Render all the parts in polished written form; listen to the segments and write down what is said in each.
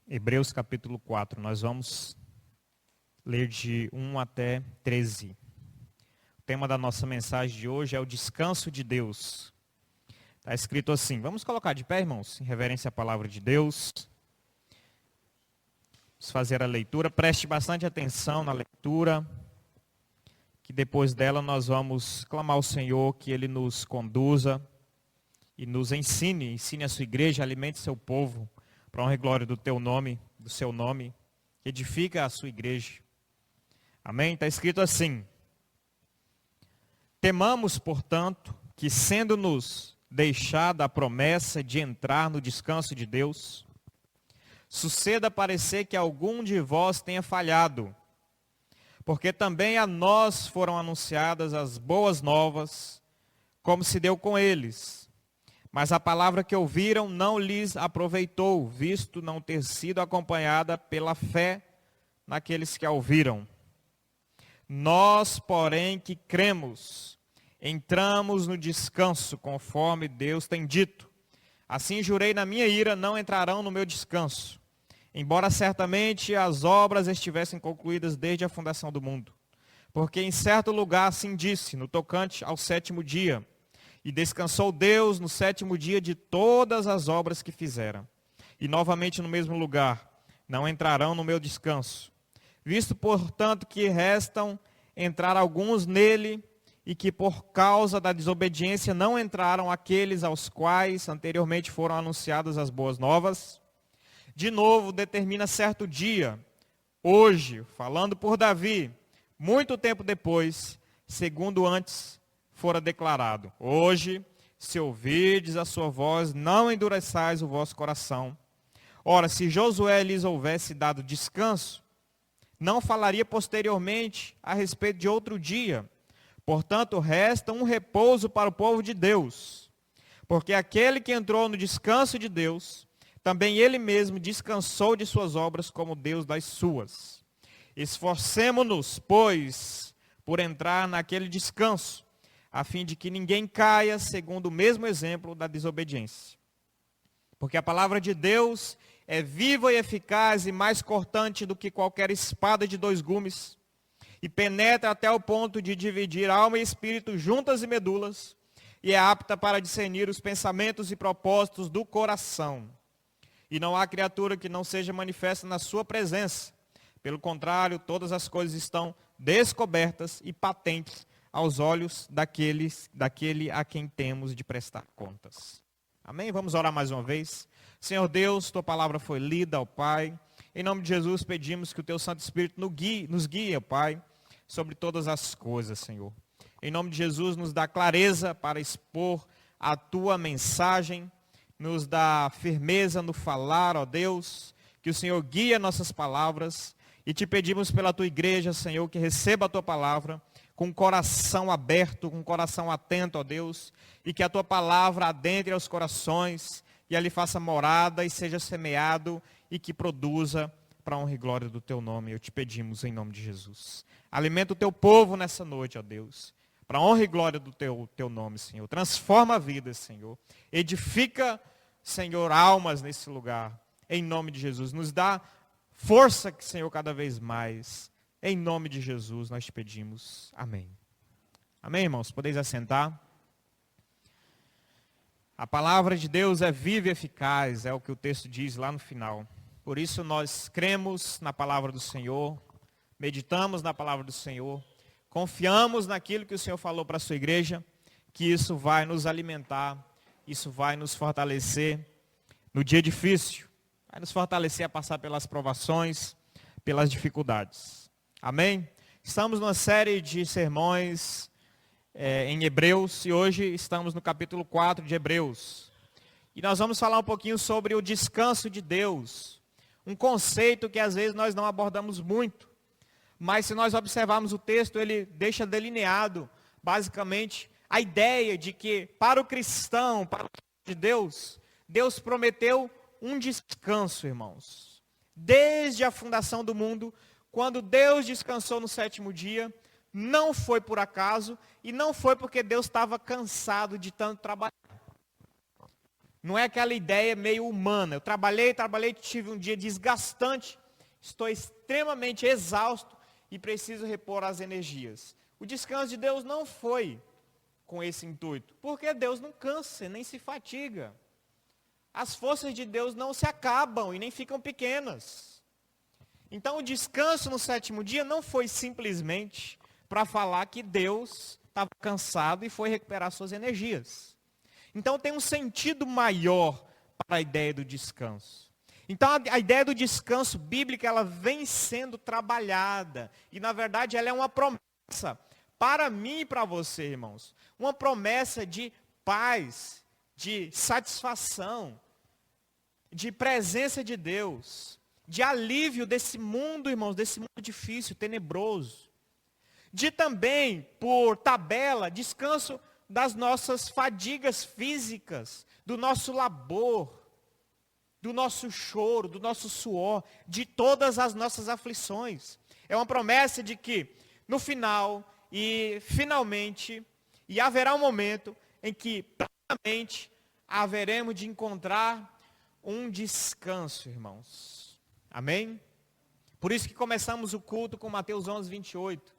Hebreus capítulo 4, nós vamos ler de 1 até 13. O tema da nossa mensagem de hoje é o descanso de Deus. Está escrito assim, vamos colocar de pé, irmãos, em reverência à palavra de Deus. Vamos fazer a leitura, preste bastante atenção na leitura, que depois dela nós vamos clamar ao Senhor que Ele nos conduza e nos ensine a sua igreja, alimente seu povo, para a honra e glória do teu nome, do seu nome, que edifica a sua igreja. Amém? Está escrito assim: temamos, portanto, que sendo-nos deixada a promessa de entrar no descanso de Deus, suceda parecer que algum de vós tenha falhado, porque também a nós foram anunciadas as boas novas, como se deu com eles. Mas a palavra que ouviram não lhes aproveitou, visto não ter sido acompanhada pela fé naqueles que a ouviram. Nós, porém, que cremos, entramos no descanso, conforme Deus tem dito. Assim jurei na minha ira, não entrarão no meu descanso, embora certamente as obras estivessem concluídas desde a fundação do mundo. Porque em certo lugar assim disse, no tocante ao sétimo dia, e descansou Deus no sétimo dia de todas as obras que fizeram. E novamente no mesmo lugar, não entrarão no meu descanso. Visto, portanto, que restam entrar alguns nele, e que por causa da desobediência não entraram aqueles aos quais anteriormente foram anunciadas as boas novas, de novo determina certo dia, hoje, falando por Davi, muito tempo depois, segundo antes fora declarado: hoje, se ouvirdes a sua voz, não endureçais o vosso coração. Ora, se Josué lhes houvesse dado descanso, não falaria posteriormente a respeito de outro dia. Portanto, resta um repouso para o povo de Deus. Porque aquele que entrou no descanso de Deus, também ele mesmo descansou de suas obras como Deus das suas. Esforcemo-nos, pois, por entrar naquele descanso, a fim de que ninguém caia segundo o mesmo exemplo da desobediência. Porque a palavra de Deus é viva e eficaz e mais cortante do que qualquer espada de dois gumes, e penetra até o ponto de dividir alma e espírito, juntas e medulas, e é apta para discernir os pensamentos e propósitos do coração. E não há criatura que não seja manifesta na sua presença. Pelo contrário, todas as coisas estão descobertas e patentes aos olhos daquele a quem temos de prestar contas. Amém? Vamos orar mais uma vez. Senhor Deus, tua palavra foi lida, ó Pai. Em nome de Jesus pedimos que o teu Santo Espírito nos guie, ó Pai, sobre todas as coisas, Senhor. Em nome de Jesus, nos dá clareza para expor a tua mensagem, nos dá firmeza no falar, ó Deus, que o Senhor guie nossas palavras, e te pedimos pela tua igreja, Senhor, que receba a tua palavra com o coração aberto, com o coração atento, ó Deus, e que a tua palavra adentre aos corações, e ali faça morada e seja semeado, e que produza para a honra e glória do teu nome. Eu te pedimos em nome de Jesus. Alimenta o teu povo nessa noite, ó Deus, para a honra e glória do teu nome, Senhor. Transforma vidas, Senhor. Edifica, Senhor, almas nesse lugar, em nome de Jesus. Nos dá força, Senhor, cada vez mais. Em nome de Jesus nós te pedimos. Amém. Amém, irmãos? Podeis assentar. A palavra de Deus é viva e eficaz, é o que o texto diz lá no final. Por isso nós cremos na palavra do Senhor, meditamos na palavra do Senhor, confiamos naquilo que o Senhor falou para a sua igreja, que isso vai nos alimentar, isso vai nos fortalecer no dia difícil, vai nos fortalecer a passar pelas provações, pelas dificuldades. Amém? Estamos numa série de sermões em Hebreus e hoje estamos no capítulo 4 de Hebreus. E nós vamos falar um pouquinho sobre o descanso de Deus. Um conceito que às vezes nós não abordamos muito. Mas se nós observarmos o texto, ele deixa delineado basicamente a ideia de que para o cristão, para o de Deus, Deus prometeu um descanso, irmãos. Desde a fundação do mundo, quando Deus descansou no sétimo dia, não foi por acaso e não foi porque Deus estava cansado de tanto trabalhar. Não é aquela ideia meio humana. Eu trabalhei, tive um dia desgastante, estou extremamente exausto e preciso repor as energias. O descanso de Deus não foi com esse intuito, porque Deus não cansa, nem se fatiga. As forças de Deus não se acabam e nem ficam pequenas. Então o descanso no sétimo dia não foi simplesmente para falar que Deus estava cansado e foi recuperar suas energias. Então tem um sentido maior para a ideia do descanso. Então a ideia do descanso bíblico, ela vem sendo trabalhada. E na verdade ela é uma promessa para mim e para você, irmãos. Uma promessa de paz, de satisfação, de presença de Deus, de alívio desse mundo, irmãos, desse mundo difícil, tenebroso. De também, por tabela, descanso das nossas fadigas físicas, do nosso labor, do nosso choro, do nosso suor, de todas as nossas aflições. É uma promessa de que, no final, e finalmente, e haverá um momento em que, plenamente, haveremos de encontrar um descanso, irmãos. Amém? Por isso que começamos o culto com Mateus 11, 28.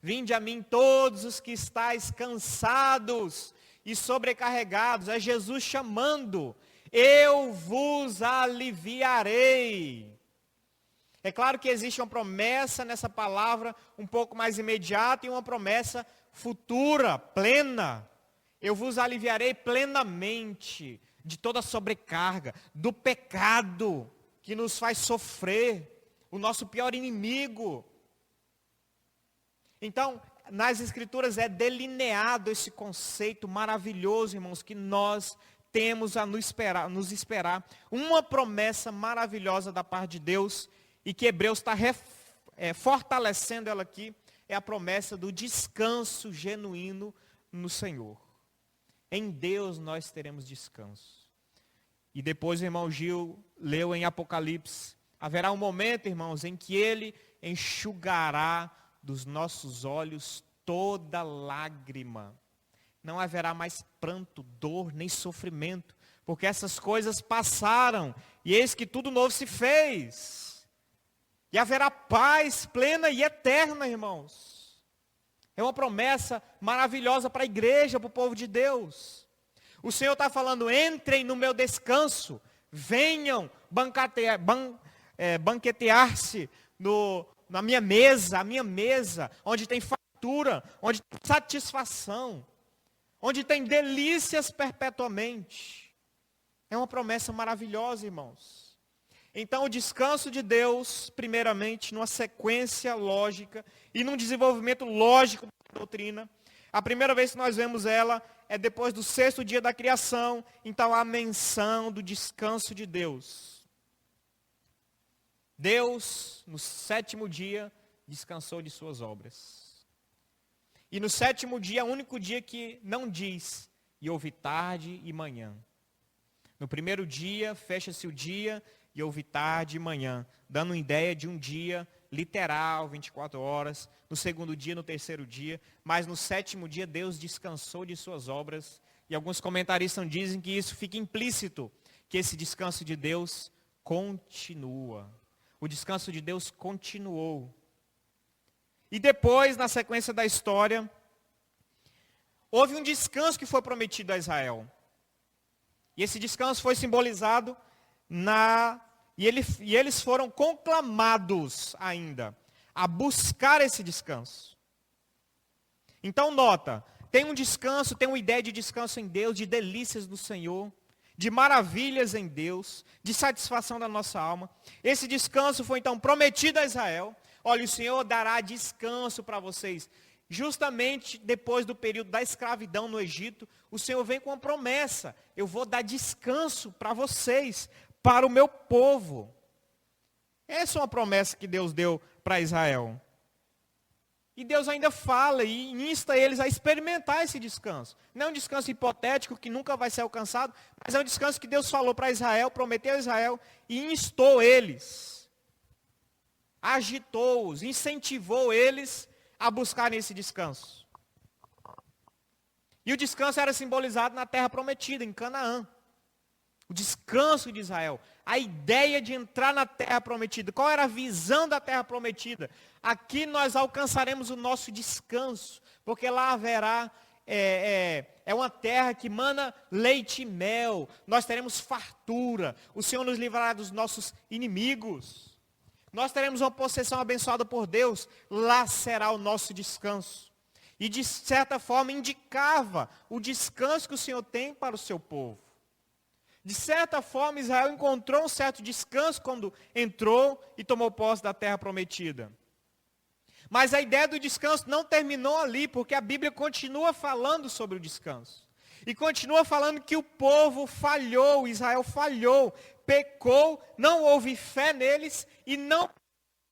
Vinde a mim todos os que estáis cansados e sobrecarregados. É Jesus chamando. Eu vos aliviarei. É claro que existe uma promessa nessa palavra um pouco mais imediata e uma promessa futura, plena. Eu vos aliviarei plenamente de toda sobrecarga, do pecado que nos faz sofrer, o nosso pior inimigo. Então, nas Escrituras é delineado esse conceito maravilhoso, irmãos, que nós temos a nos esperar. Uma promessa maravilhosa da parte de Deus, e que Hebreus está fortalecendo ela aqui, é a promessa do descanso genuíno no Senhor. Em Deus nós teremos descanso. E depois o irmão Gil leu em Apocalipse, haverá um momento, irmãos, em que Ele enxugará dos nossos olhos toda lágrima. Não haverá mais pranto, dor, nem sofrimento, porque essas coisas passaram, e eis que tudo novo se fez. E haverá paz plena e eterna, irmãos. É uma promessa maravilhosa para a igreja, para o povo de Deus. O Senhor está falando, entrem no meu descanso, venham banquetear-se na minha mesa, a minha mesa, onde tem fartura, onde tem satisfação, onde tem delícias perpetuamente. É uma promessa maravilhosa, irmãos. Então o descanso de Deus, primeiramente, numa sequência lógica e num desenvolvimento lógico da doutrina. A primeira vez que nós vemos ela é depois do sexto dia da criação, então a menção do descanso de Deus. Deus, no sétimo dia, descansou de suas obras. E no sétimo dia, é o único dia que não diz, e houve tarde e manhã. No primeiro dia, fecha-se o dia, e houve tarde e manhã, dando uma ideia de um dia literal, 24 horas. No segundo dia, no terceiro dia. Mas no sétimo dia, Deus descansou de suas obras. E alguns comentaristas dizem que isso fica implícito, que esse descanso de Deus continua. O descanso de Deus continuou. E depois, na sequência da história, houve um descanso que foi prometido a Israel. E esse descanso foi simbolizado e eles foram conclamados ainda a buscar esse descanso. Então nota, tem um descanso, tem uma ideia de descanso em Deus, de delícias do Senhor, de maravilhas em Deus, de satisfação da nossa alma. Esse descanso foi então prometido a Israel. Olha, o Senhor dará descanso para vocês. Justamente depois do período da escravidão no Egito, o Senhor vem com uma promessa. Eu vou dar descanso para vocês, para o meu povo. Essa é uma promessa que Deus deu para Israel. E Deus ainda fala e insta eles a experimentar esse descanso. Não é um descanso hipotético que nunca vai ser alcançado, mas é um descanso que Deus falou para Israel, prometeu a Israel e instou eles, agitou-os, incentivou eles a buscarem esse descanso. E o descanso era simbolizado na terra prometida, em Canaã. O descanso de Israel. A ideia de entrar na terra prometida. Qual era a visão da terra prometida? Aqui nós alcançaremos o nosso descanso. Porque lá haverá, é uma terra que mana leite e mel. Nós teremos fartura. O Senhor nos livrará dos nossos inimigos. Nós teremos uma possessão abençoada por Deus. Lá será o nosso descanso. E de certa forma indicava o descanso que o Senhor tem para o seu povo. De certa forma, Israel encontrou um certo descanso quando entrou e tomou posse da terra prometida. Mas a ideia do descanso não terminou ali, porque a Bíblia continua falando sobre o descanso. E continua falando que o povo falhou, Israel falhou, pecou, não houve fé neles e não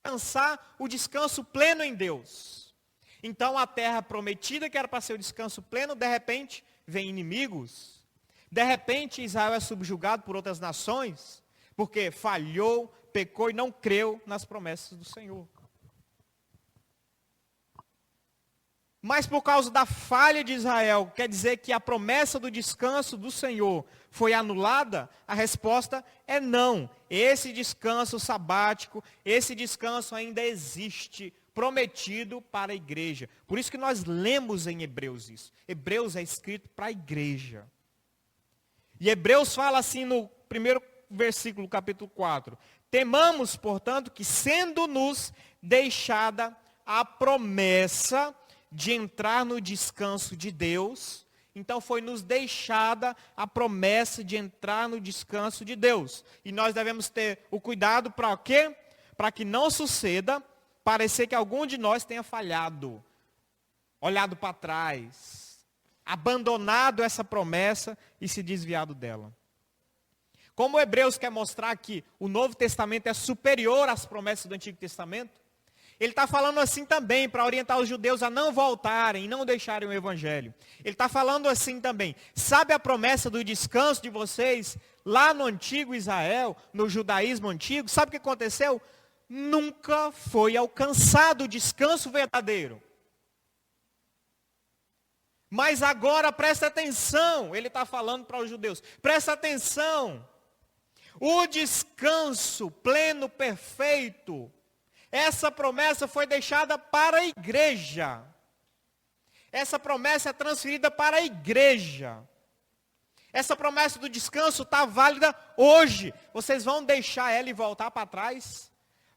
alcançar o descanso pleno em Deus. Então a terra prometida, que era para ser o descanso pleno, de repente vem inimigos. De repente Israel é subjugado por outras nações, porque falhou, pecou e não creu nas promessas do Senhor. Mas por causa da falha de Israel, quer dizer que a promessa do descanso do Senhor foi anulada? A resposta é não. Esse descanso sabático, esse descanso ainda existe, prometido para a igreja. Por isso que nós lemos em Hebreus isso. Hebreus é escrito para a igreja. E Hebreus fala assim no primeiro versículo, capítulo 4. Temamos, portanto, que sendo-nos deixada a promessa de entrar no descanso de Deus, então foi nos deixada a promessa de entrar no descanso de Deus. E nós devemos ter o cuidado para o quê? Para que não suceda, parecer que algum de nós tenha falhado, olhado para trás, abandonado essa promessa e se desviado dela. Como Hebreus quer mostrar que o Novo Testamento é superior às promessas do Antigo Testamento, ele está falando assim também para orientar os judeus a não voltarem, não deixarem o Evangelho. Ele está falando assim também, sabe a promessa do descanso de vocês lá no antigo Israel, no judaísmo antigo? Sabe o que aconteceu? Nunca foi alcançado o descanso verdadeiro. Mas agora presta atenção, ele está falando para os judeus, presta atenção. O descanso pleno, perfeito, essa promessa foi deixada para a igreja. Essa promessa é transferida para a igreja. Essa promessa do descanso está válida hoje. Vocês vão deixar ela e voltar para trás?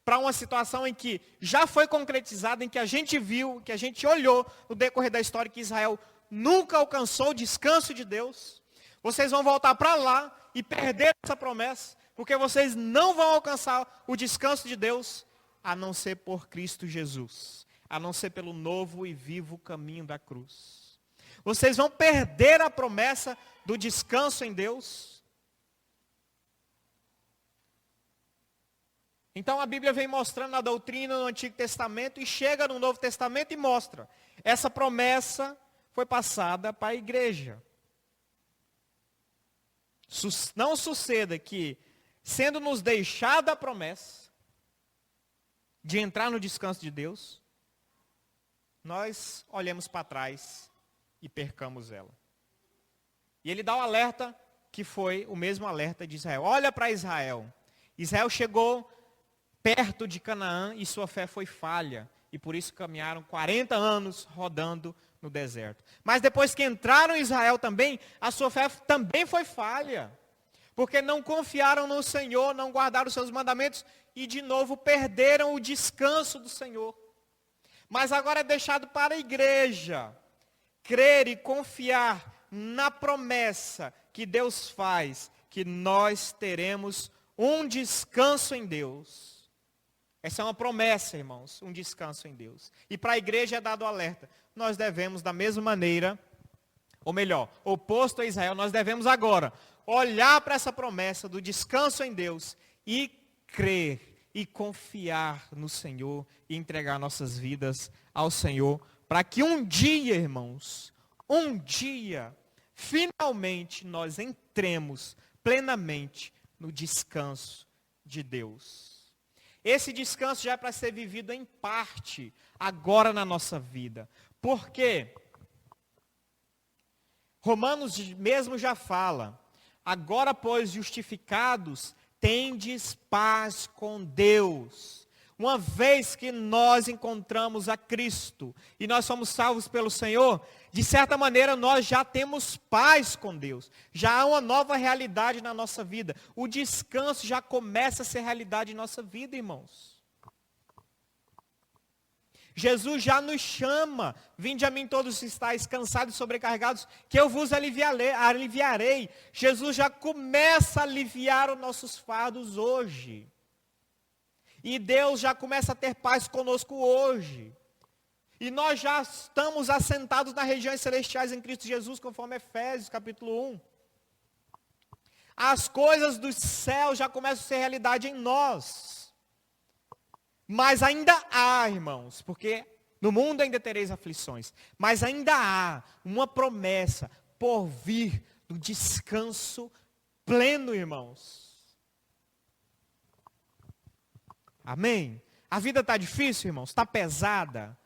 Para uma situação em que já foi concretizada, em que a gente viu, que a gente olhou no decorrer da história que Israel nunca alcançou o descanso de Deus. Vocês vão voltar para lá e perder essa promessa, porque vocês não vão alcançar o descanso de Deus, a não ser por Cristo Jesus, a não ser pelo novo e vivo caminho da cruz. Vocês vão perder a promessa do descanso em Deus. Então a Bíblia vem mostrando a doutrina no Antigo Testamento e chega no Novo Testamento e mostra. Essa promessa foi passada para a igreja. Não suceda que, sendo nos deixada a promessa de entrar no descanso de Deus, nós olhemos para trás e percamos ela. E ele dá o alerta que foi o mesmo alerta de Israel. Olha para Israel. Israel chegou perto de Canaã e sua fé foi falha. E por isso caminharam 40 anos rodando no deserto. Mas depois que entraram em Israel também, a sua fé também foi falha. Porque não confiaram no Senhor, não guardaram os seus mandamentos e de novo perderam o descanso do Senhor. Mas agora é deixado para a igreja crer e confiar na promessa que Deus faz, que nós teremos um descanso em Deus. Essa é uma promessa, irmãos, um descanso em Deus. E para a igreja é dado o alerta. Nós devemos da mesma maneira, ou melhor, oposto a Israel, nós devemos agora olhar para essa promessa do descanso em Deus e crer e confiar no Senhor e entregar nossas vidas ao Senhor, para que um dia, irmãos, um dia, finalmente nós entremos plenamente no descanso de Deus. Esse descanso já é para ser vivido em parte, agora na nossa vida. Por quê? Romanos mesmo já fala, Agora, pois, justificados, tendes paz com Deus. Uma vez que nós encontramos a Cristo e nós somos salvos pelo Senhor, de certa maneira nós já temos paz com Deus. Já há uma nova realidade na nossa vida. O descanso já começa a ser realidade em nossa vida, irmãos. Jesus já nos chama, vinde a mim todos que estáis cansados e sobrecarregados, que eu vos aliviarei. Jesus já começa a aliviar os nossos fardos hoje. E Deus já começa a ter paz conosco hoje. E nós já estamos assentados nas regiões celestiais em Cristo Jesus, conforme Efésios capítulo 1. As coisas dos céus já começam a ser realidade em nós. Mas ainda há, irmãos, porque no mundo ainda tereis aflições, mas ainda há uma promessa por vir do descanso pleno, irmãos. Amém? A vida está difícil, irmãos? Está pesada?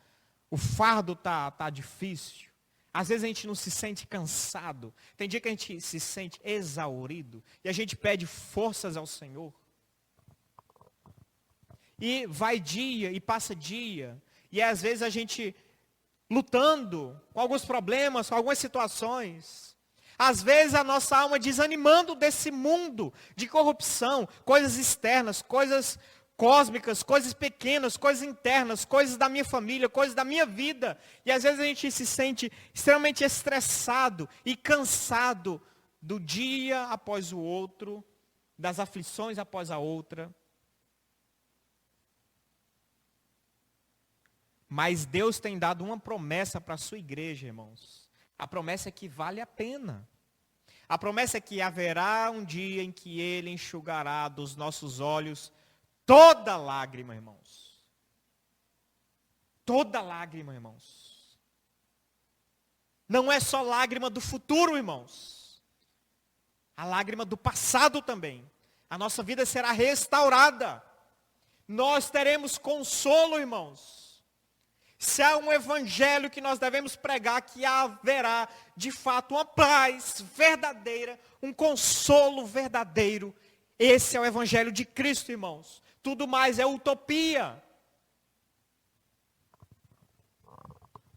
O fardo está difícil? Às vezes a gente não se sente cansado. Tem dia que a gente se sente exaurido. E a gente pede forças ao Senhor. E vai dia e passa dia. E às vezes a gente lutando com alguns problemas, com algumas situações. Às vezes a nossa alma desanimando desse mundo de corrupção, coisas externas, coisas cósmicas, coisas pequenas, coisas internas, coisas da minha família, coisas da minha vida. E às vezes a gente se sente extremamente estressado e cansado do dia após o outro, das aflições após a outra. Mas Deus tem dado uma promessa para a sua igreja, irmãos. A promessa é que vale a pena. A promessa é que haverá um dia em que Ele enxugará dos nossos olhos toda lágrima, irmãos. Toda lágrima, irmãos. Não é só lágrima do futuro, irmãos. A lágrima do passado também. A nossa vida será restaurada. Nós teremos consolo, irmãos. Se há um evangelho que nós devemos pregar, que haverá de fato uma paz verdadeira, um consolo verdadeiro. Esse é o evangelho de Cristo, irmãos. Tudo mais é utopia.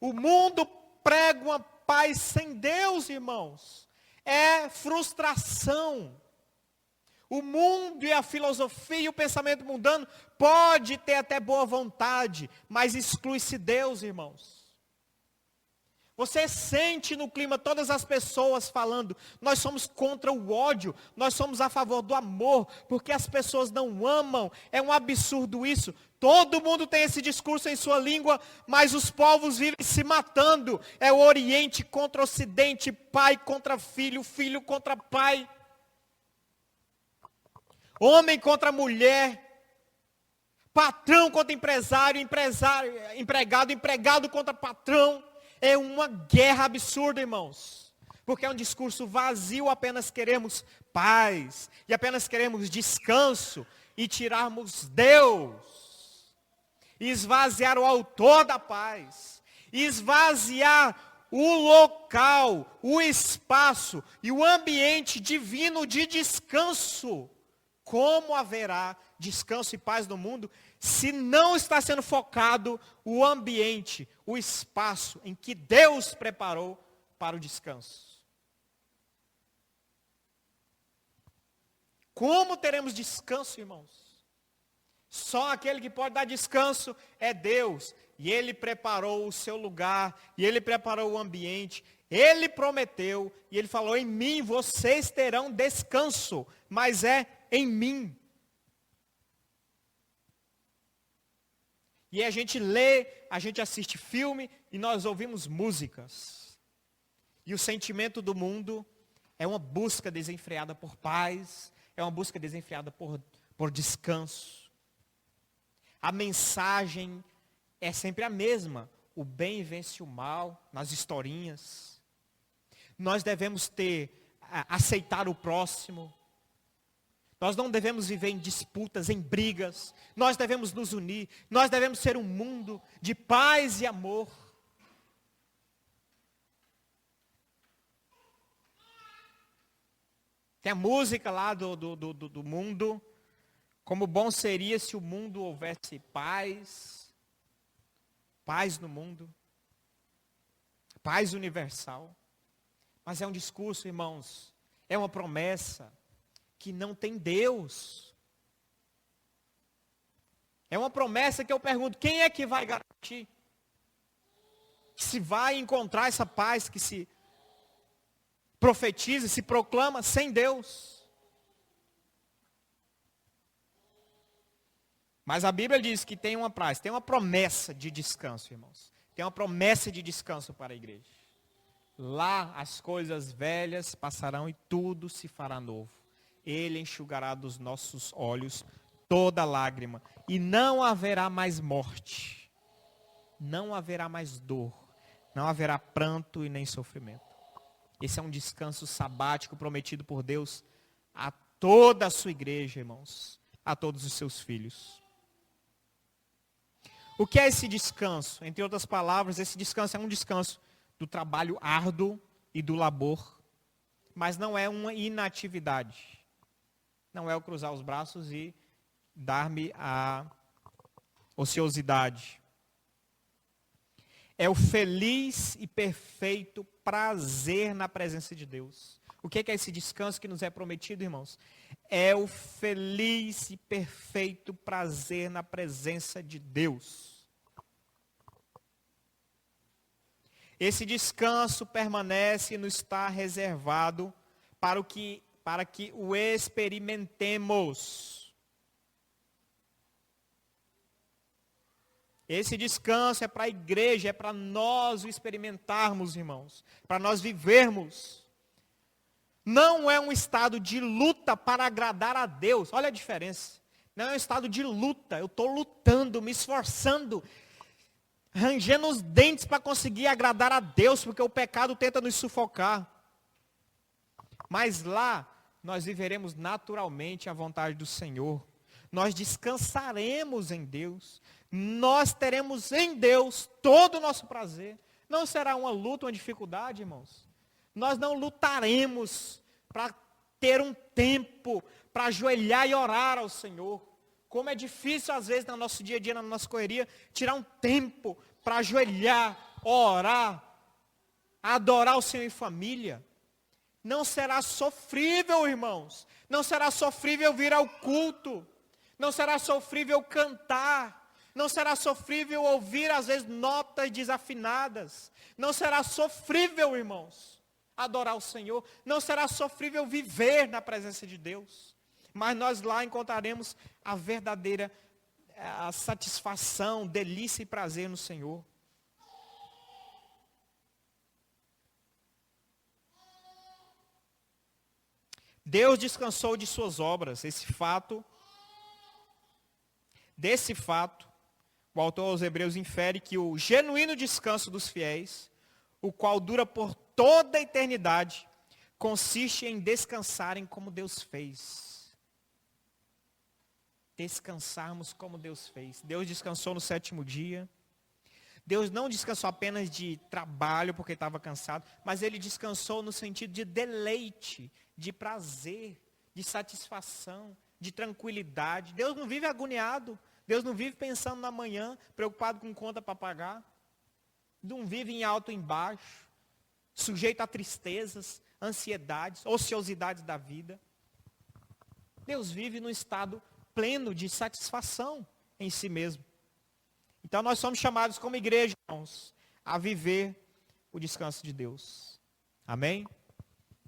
O mundo prega uma paz sem Deus, irmãos. É frustração. O mundo e a filosofia e o pensamento mundano pode ter até boa vontade, mas exclui-se Deus, irmãos. Você sente no clima todas as pessoas falando, nós somos contra o ódio, nós somos a favor do amor, porque as pessoas não amam, é um absurdo isso. Todo mundo tem esse discurso em sua língua, mas os povos vivem se matando. É o Oriente contra o Ocidente, pai contra filho, filho contra pai. Homem contra mulher, patrão contra empresário, empregado, empregado contra patrão. É uma guerra absurda, irmãos. Porque é um discurso vazio, apenas queremos paz, e apenas queremos descanso, e tirarmos Deus. Esvaziar o autor da paz. Esvaziar o local, o espaço e o ambiente divino de descanso. Como haverá descanso e paz no mundo se não está sendo focado o ambiente, o espaço em que Deus preparou para o descanso? Como teremos descanso, irmãos? Só aquele que pode dar descanso é Deus. E Ele preparou o seu lugar, e Ele preparou o ambiente. Ele prometeu, e Ele falou, em mim vocês terão descanso, mas é em mim. E a gente lê, a gente assiste filme e nós ouvimos músicas. E o sentimento do mundo é uma busca desenfreada por paz, é uma busca desenfreada por descanso. A mensagem é sempre a mesma. O bem vence o mal nas historinhas. Nós devemos aceitar o próximo. Nós não devemos viver em disputas, em brigas. Nós devemos nos unir. Nós devemos ser um mundo de paz e amor. Tem a música lá do mundo. Como bom seria se o mundo houvesse paz. Paz no mundo. Paz universal. Mas é um discurso, irmãos. É uma promessa que não tem Deus. É uma promessa que eu pergunto, quem é que vai garantir? Que se vai encontrar essa paz que se profetiza, se proclama sem Deus. Mas a Bíblia diz que tem uma paz, tem uma promessa de descanso, irmãos. Tem uma promessa de descanso para a igreja. Lá as coisas velhas passarão e tudo se fará novo. Ele enxugará dos nossos olhos toda lágrima. E não haverá mais morte. Não haverá mais dor. Não haverá pranto e nem sofrimento. Esse é um descanso sabático prometido por Deus a toda a sua igreja, irmãos. A todos os seus filhos. O que é esse descanso? Entre outras palavras, esse descanso é um descanso do trabalho árduo e do labor. Mas não é uma inatividade. Não é o cruzar os braços e dar-me a ociosidade. É o feliz e perfeito prazer na presença de Deus. O que é esse descanso que nos é prometido, irmãos? É o feliz e perfeito prazer na presença de Deus. Esse descanso permanece e nos está reservado para que o experimentemos. Esse descanso é para a igreja, é para nós o experimentarmos, irmãos. Para nós vivermos. Não é um estado de luta para agradar a Deus. Olha a diferença. Não é um estado de luta. Eu estou lutando, me esforçando, rangendo os dentes para conseguir agradar a Deus, porque o pecado tenta nos sufocar. Mas lá, nós viveremos naturalmente a vontade do Senhor. Nós descansaremos em Deus. Nós teremos em Deus todo o nosso prazer. Não será uma luta, uma dificuldade, irmãos. Nós não lutaremos para ter um tempo para ajoelhar e orar ao Senhor. Como é difícil às vezes no nosso dia a dia, na nossa correria, tirar um tempo para ajoelhar, orar, adorar o Senhor em família. Não será sofrível, irmãos. Não será sofrível vir ao culto. Não será sofrível cantar. Não será sofrível ouvir, às vezes, notas desafinadas. Não será sofrível, irmãos, adorar o Senhor. Não será sofrível viver na presença de Deus. Mas nós lá encontraremos a verdadeira satisfação, delícia e prazer no Senhor. Deus descansou de suas obras. Desse fato, o autor aos Hebreus infere que o genuíno descanso dos fiéis, o qual dura por toda a eternidade, consiste em descansarem como Deus fez. Descansarmos como Deus fez. Deus descansou no 7º dia. Deus não descansou apenas de trabalho porque estava cansado, mas Ele descansou no sentido de deleite, de prazer, de satisfação, de tranquilidade. Deus não vive agoniado. Deus não vive pensando na manhã, preocupado com conta para pagar. Não vive em alto e embaixo, sujeito a tristezas, ansiedades, ociosidades da vida. Deus vive num estado pleno de satisfação em si mesmo. Então nós somos chamados como igreja, irmãos, a viver o descanso de Deus. Amém?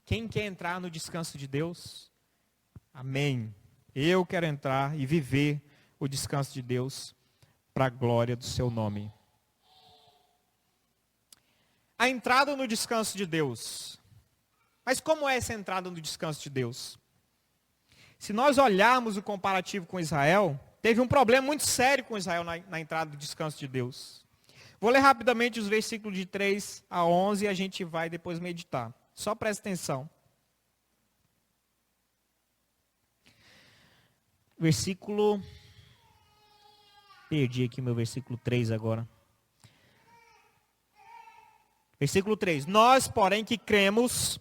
Quem quer entrar no descanso de Deus? Amém. Eu quero entrar e viver o descanso de Deus para a glória do seu nome. A entrada no descanso de Deus. Mas como é essa entrada no descanso de Deus? Se nós olharmos o comparativo com Israel, teve um problema muito sério com Israel na entrada do descanso de Deus. Vou ler rapidamente os versículos de 3 a 11 e a gente vai depois meditar. Só presta atenção. Perdi aqui meu versículo 3 agora. Versículo 3. Nós, porém, que cremos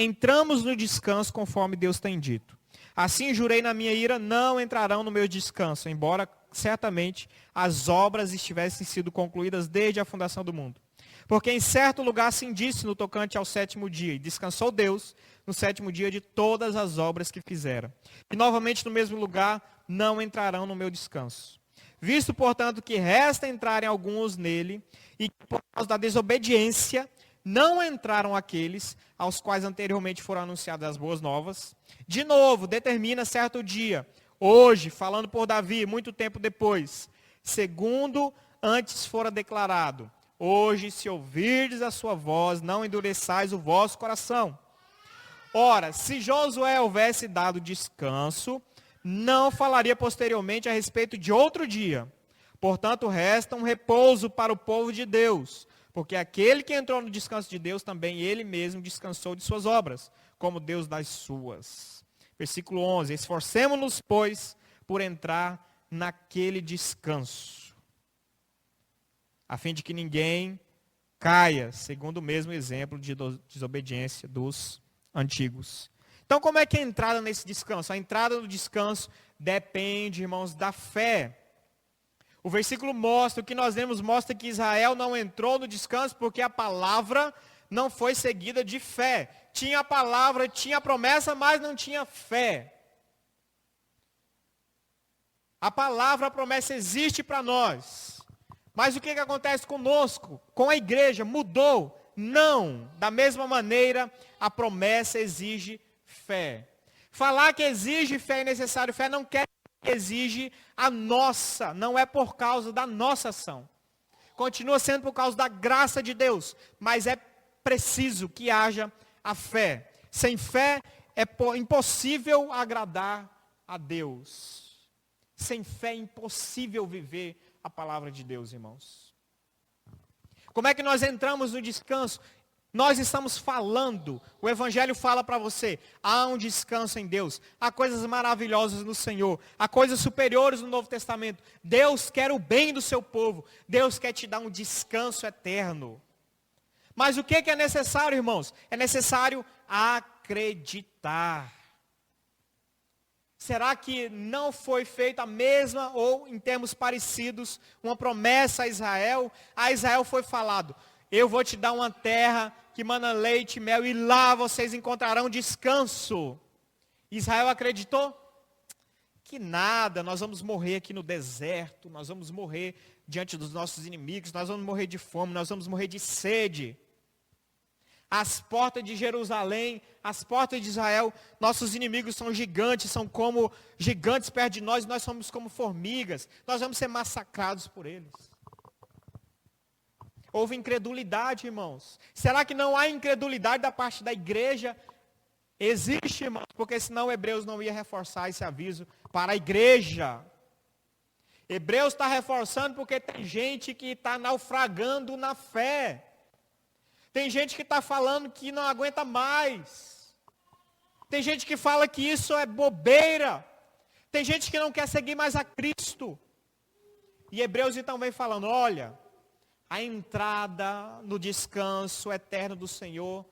entramos no descanso conforme Deus tem dito. Assim jurei na minha ira, não entrarão no meu descanso, embora certamente as obras estivessem sido concluídas desde a fundação do mundo. Porque em certo lugar assim disse no tocante ao sétimo dia, e descansou Deus no sétimo dia de todas as obras que fizera. E novamente no mesmo lugar não entrarão no meu descanso. Visto, portanto, que resta entrarem alguns nele, e que por causa da desobediência não entraram aqueles aos quais anteriormente foram anunciadas as boas novas, de novo determina certo dia, hoje, falando por Davi, muito tempo depois, segundo antes fora declarado, hoje, se ouvirdes a sua voz, não endureçais o vosso coração. Ora, se Josué houvesse dado descanso, não falaria posteriormente a respeito de outro dia. Portanto, resta um repouso para o povo de Deus, porque aquele que entrou no descanso de Deus, também ele mesmo descansou de suas obras, como Deus das suas. Versículo 11, esforcemo-nos, pois, por entrar naquele descanso, a fim de que ninguém caia, segundo o mesmo exemplo de desobediência dos antigos. Então, como é que é a entrada nesse descanso? A entrada no descanso depende, irmãos, da fé. O versículo mostra, o que nós lemos mostra que Israel não entrou no descanso porque a palavra não foi seguida de fé. Tinha a palavra, tinha a promessa, mas não tinha fé. A palavra, a promessa existe para nós. Mas o que acontece conosco, com a igreja? Mudou? Não. Da mesma maneira, a promessa exige fé. Falar que exige fé é necessário fé não quer que exige a nossa, não é por causa da nossa ação. Continua sendo por causa da graça de Deus, mas é preciso que haja a fé. Sem fé é impossível agradar a Deus. Sem fé é impossível viver a palavra de Deus, irmãos. Como é que nós entramos no descanso? Nós estamos falando, o Evangelho fala para você, há um descanso em Deus, há coisas maravilhosas no Senhor, há coisas superiores no Novo Testamento. Deus quer o bem do seu povo, Deus quer te dar um descanso eterno. Mas o que é necessário, irmãos? É necessário acreditar. Será que não foi feita a mesma, ou em termos parecidos, uma promessa a Israel? A Israel foi falado, eu vou te dar uma terra que mana leite e mel, e lá vocês encontrarão descanso. Israel acreditou? Que nada, nós vamos morrer aqui no deserto, nós vamos morrer diante dos nossos inimigos, nós vamos morrer de fome, nós vamos morrer de sede. As portas de Jerusalém, as portas de Israel, nossos inimigos são gigantes, são como gigantes perto de nós, nós somos como formigas, nós vamos ser massacrados por eles. Houve incredulidade, irmãos. Será que não há incredulidade da parte da igreja? Existe, irmãos, porque senão Hebreus não ia reforçar esse aviso para a igreja. Hebreus está reforçando porque tem gente que está naufragando na fé. Tem gente que está falando que não aguenta mais. Tem gente que fala que isso é bobeira. Tem gente que não quer seguir mais a Cristo. E Hebreus então vem falando, olha, a entrada no descanso eterno do Senhor,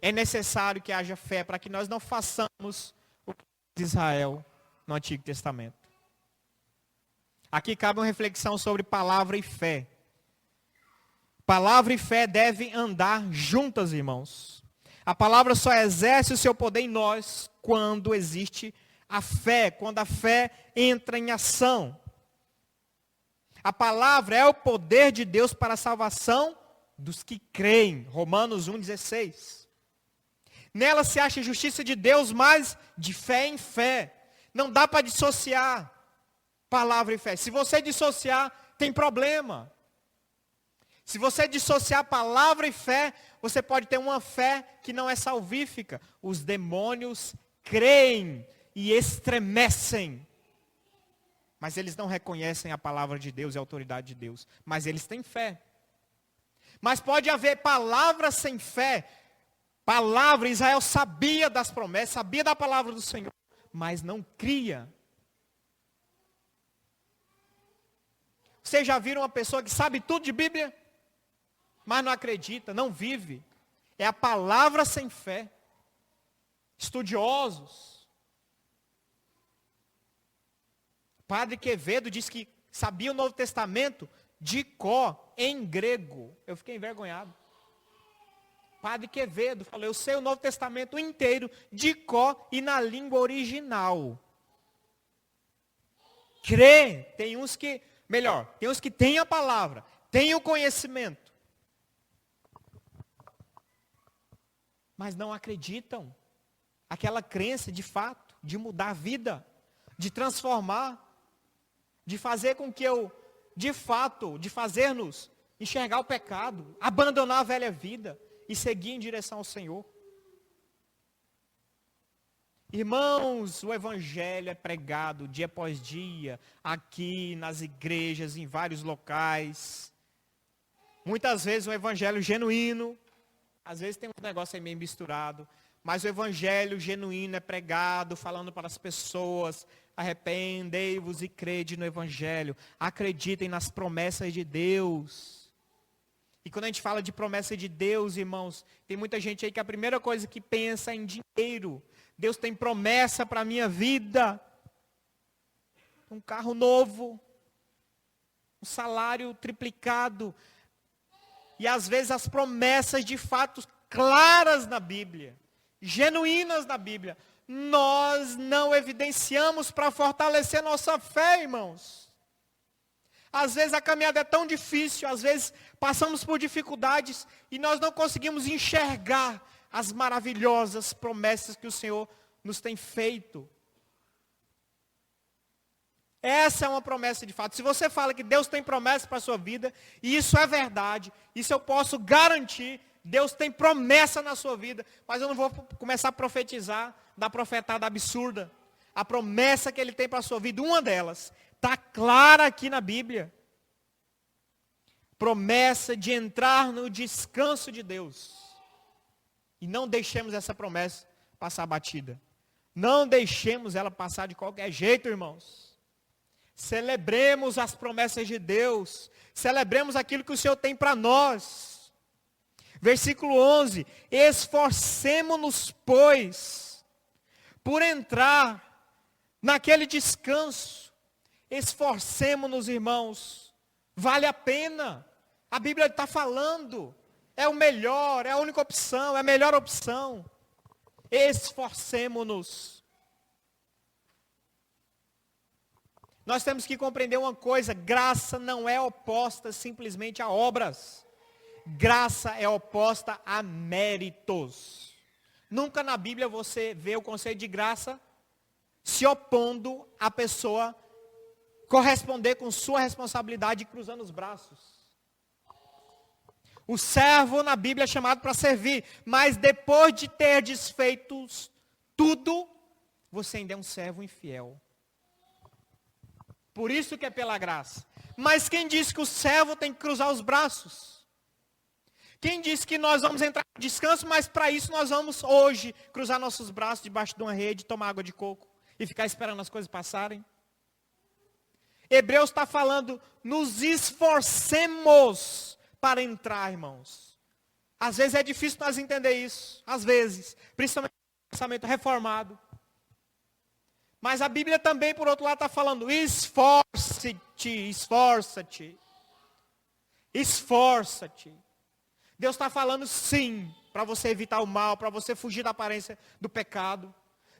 é necessário que haja fé para que nós não façamos o que fez Israel no Antigo Testamento. Aqui cabe uma reflexão sobre palavra e fé. Palavra e fé devem andar juntas, irmãos. A palavra só exerce o seu poder em nós quando existe a fé, quando a fé entra em ação. A palavra é o poder de Deus para a salvação dos que creem. Romanos 1,16. Nela se acha a justiça de Deus, mas de fé em fé. Não dá para dissociar palavra e fé. Se você dissociar, tem problema. Se você dissociar palavra e fé, você pode ter uma fé que não é salvífica. Os demônios creem e estremecem. Mas eles não reconhecem a palavra de Deus e a autoridade de Deus. Mas eles têm fé. Mas pode haver palavra sem fé. Palavra, Israel sabia das promessas, sabia da palavra do Senhor, mas não cria. Vocês já viram uma pessoa que sabe tudo de Bíblia, mas não acredita, não vive? É a palavra sem fé. estudiosos. Padre Quevedo diz que sabia o Novo Testamento de cor, em grego. Eu fiquei envergonhado. Padre Quevedo falou, eu sei o Novo Testamento inteiro, de cor e na língua original. Crê, tem uns que têm a palavra, têm o conhecimento, mas não acreditam. Aquela crença de fato, de mudar a vida, de transformar, de fazer com que de fazer-nos enxergar o pecado, abandonar a velha vida e seguir em direção ao Senhor. Irmãos, o Evangelho é pregado dia após dia, aqui nas igrejas, em vários locais. Muitas vezes um Evangelho genuíno, às vezes tem um negócio aí meio misturado, mas o Evangelho genuíno é pregado, falando para as pessoas, arrependei-vos e crede no Evangelho, acreditem nas promessas de Deus. E quando a gente fala de promessa de Deus, irmãos, tem muita gente aí que a primeira coisa que pensa é em dinheiro. Deus tem promessa para a minha vida. Um carro novo. Um salário triplicado. E às vezes as promessas de fato claras na Bíblia, genuínas na Bíblia, nós não evidenciamos para fortalecer nossa fé, irmãos. Às vezes a caminhada é tão difícil, às vezes passamos por dificuldades e nós não conseguimos enxergar as maravilhosas promessas que o Senhor nos tem feito. Essa é uma promessa de fato. Se você fala que Deus tem promessa para a sua vida, e isso é verdade, isso eu posso garantir, Deus tem promessa na sua vida, mas eu não vou começar a profetizar, dar profetada absurda. A promessa que Ele tem para a sua vida, uma delas, está clara aqui na Bíblia. Promessa de entrar no descanso de Deus. E não deixemos essa promessa passar batida. Não deixemos ela passar de qualquer jeito, irmãos. Celebremos as promessas de Deus. Celebremos aquilo que o Senhor tem para nós. Versículo 11. Esforcemo-nos, pois, por entrar naquele descanso. Esforcemo-nos, irmãos. Vale a pena. A Bíblia está falando. É o melhor, é a única opção, é a melhor opção. Esforcemo-nos. Nós temos que compreender uma coisa, graça não é oposta simplesmente a obras. Graça é oposta a méritos. Nunca na Bíblia você vê o conceito de graça se opondo à pessoa corresponder com sua responsabilidade e cruzando os braços. O servo na Bíblia é chamado para servir, mas depois de ter desfeito tudo, você ainda é um servo infiel. Por isso que é pela graça. Mas quem disse que o servo tem que cruzar os braços? Quem disse que nós vamos entrar em descanso, mas para isso nós vamos hoje cruzar nossos braços debaixo de uma rede, tomar água de coco e ficar esperando as coisas passarem? Hebreus está falando, nos esforcemos para entrar, irmãos. Às vezes é difícil nós entender isso. Às vezes. Principalmente no pensamento reformado. Mas a Bíblia também, por outro lado, está falando, esforce-te, esforça-te. Esforça-te. Deus está falando sim, para você evitar o mal, para você fugir da aparência do pecado.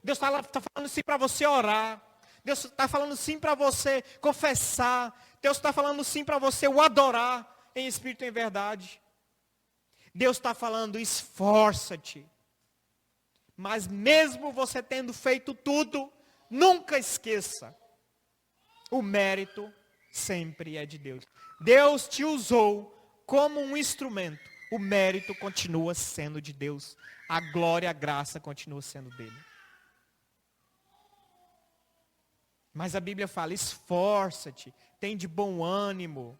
Deus está falando sim para você orar. Deus está falando sim para você confessar. Deus está falando sim para você o adorar em espírito e em verdade. Deus está falando, esforça-te. Mas mesmo você tendo feito tudo, nunca esqueça, o mérito sempre é de Deus. Deus te usou como um instrumento. O mérito continua sendo de Deus. A glória, a graça continua sendo dele. Mas a Bíblia fala, esforça-te, tem de bom ânimo.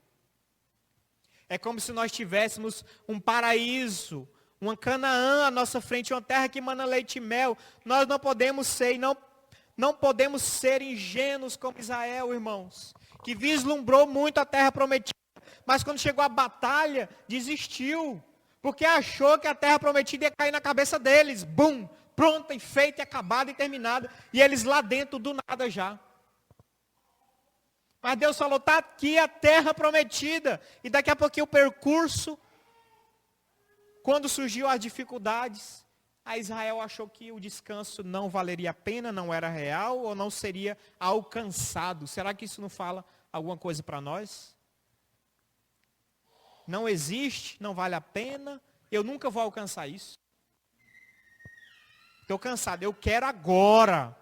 É como se nós tivéssemos um paraíso, uma Canaã à nossa frente, uma terra que emana leite e mel. Nós não podemos ser e não podemos ser ingênuos como Israel, irmãos, que vislumbrou muito a terra prometida, mas quando chegou a batalha, desistiu, porque achou que a terra prometida ia cair na cabeça deles. Bum! pronta e feita, e acabada e terminada. E eles lá dentro do nada já. Mas Deus falou, está aqui a terra prometida. E daqui a pouquinho o percurso, quando surgiu as dificuldades, a Israel achou que o descanso não valeria a pena, não era real ou não seria alcançado. Será que isso não fala alguma coisa para nós? Não existe, não vale a pena, eu nunca vou alcançar isso. Estou cansado, eu quero agora.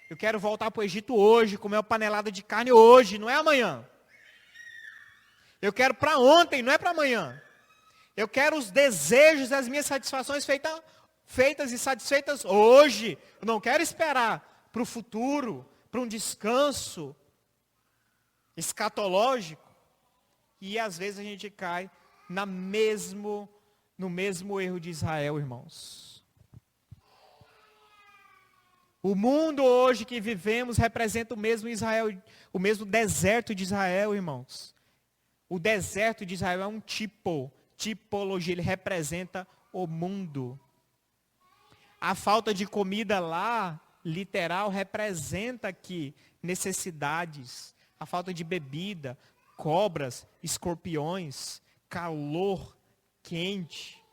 Eu quero voltar para o Egito hoje, comer uma panelada de carne hoje, não é amanhã. Eu quero para ontem, não é para amanhã. Eu quero os desejos, as minhas satisfações feitas e satisfeitas hoje. Eu não quero esperar para o futuro, para um descanso escatológico. E às vezes a gente cai no mesmo erro de Israel, irmãos. O mundo hoje que vivemos representa o mesmo Israel, o mesmo deserto de Israel, irmãos. O deserto de Israel é um tipologia, ele representa o mundo. A falta de comida lá, literal, representa aqui necessidades. A falta de bebida, cobras, escorpiões, calor quente.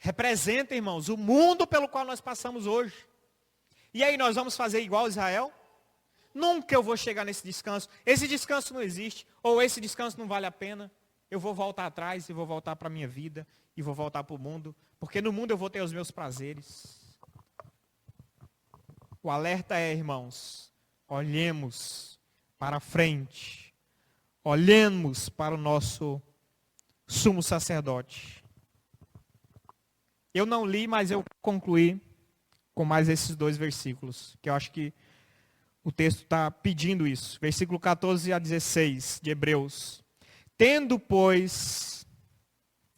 Representa, irmãos, o mundo pelo qual nós passamos hoje. E aí nós vamos fazer igual Israel? Nunca eu vou chegar nesse descanso. Esse descanso não existe. Ou esse descanso não vale a pena. Eu vou voltar atrás e vou voltar para a minha vida. E vou voltar para o mundo. Porque no mundo eu vou ter os meus prazeres. O alerta é, irmãos, olhemos para frente. Olhemos para o nosso sumo sacerdote. Eu não li, mas eu concluí com mais esses 2 versículos, que eu acho que o texto está pedindo isso. Versículo 14 a 16 de Hebreus. Tendo, pois,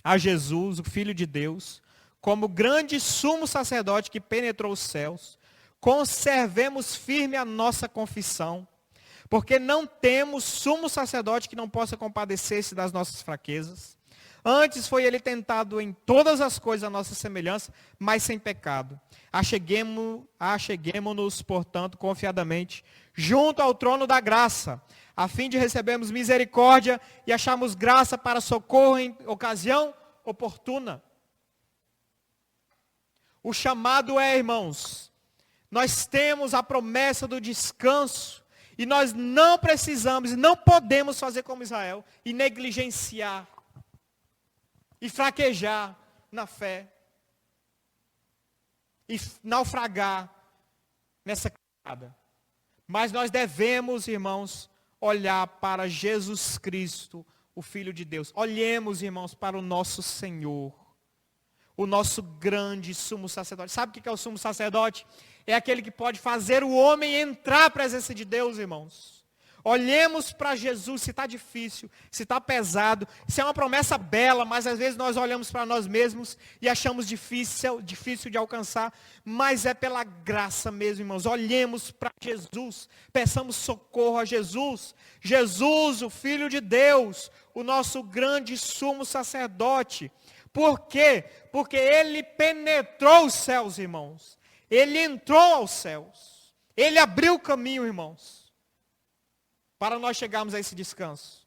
a Jesus, o Filho de Deus, como grande sumo sacerdote que penetrou os céus, conservemos firme a nossa confissão, porque não temos sumo sacerdote que não possa compadecer-se das nossas fraquezas. Antes foi ele tentado em todas as coisas a nossa semelhança, mas sem pecado. Acheguemo-nos, portanto, confiadamente, junto ao trono da graça, a fim de recebermos misericórdia e acharmos graça para socorro em ocasião oportuna. O chamado é, irmãos, nós temos a promessa do descanso, e nós não precisamos, não podemos fazer como Israel, e negligenciar, e fraquejar na fé. E naufragar nessa caminhada. Mas nós devemos, irmãos, olhar para Jesus Cristo, o Filho de Deus. Olhemos, irmãos, para o nosso Senhor. O nosso grande sumo sacerdote. Sabe o que é o sumo sacerdote? É aquele que pode fazer o homem entrar à presença de Deus, irmãos. Olhemos para Jesus, se está difícil, se está pesado, se é uma promessa bela, mas às vezes nós olhamos para nós mesmos e achamos difícil de alcançar, mas é pela graça mesmo, irmãos. Olhemos para Jesus, peçamos socorro a Jesus. Jesus, o Filho de Deus, o nosso grande sumo sacerdote. Por quê? Porque ele penetrou os céus, irmãos. Ele entrou aos céus. Ele abriu o caminho, irmãos, para nós chegarmos a esse descanso.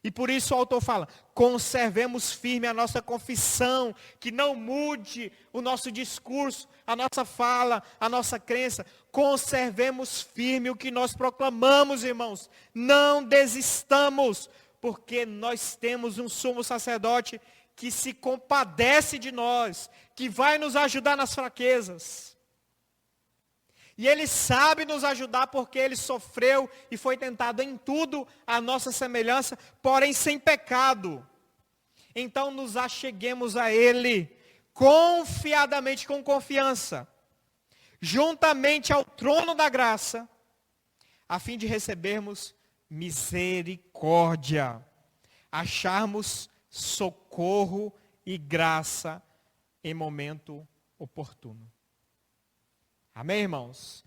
E por isso o autor fala, conservemos firme a nossa confissão, que não mude o nosso discurso, a nossa fala, a nossa crença. Conservemos firme o que nós proclamamos, irmãos. Não desistamos, porque nós temos um sumo sacerdote que se compadece de nós, que vai nos ajudar nas fraquezas. E ele sabe nos ajudar porque ele sofreu e foi tentado em tudo a nossa semelhança, porém sem pecado. Então nos acheguemos a ele confiadamente, com confiança, juntamente ao trono da graça, a fim de recebermos misericórdia, acharmos socorro e graça em momento oportuno. Amém, irmãos?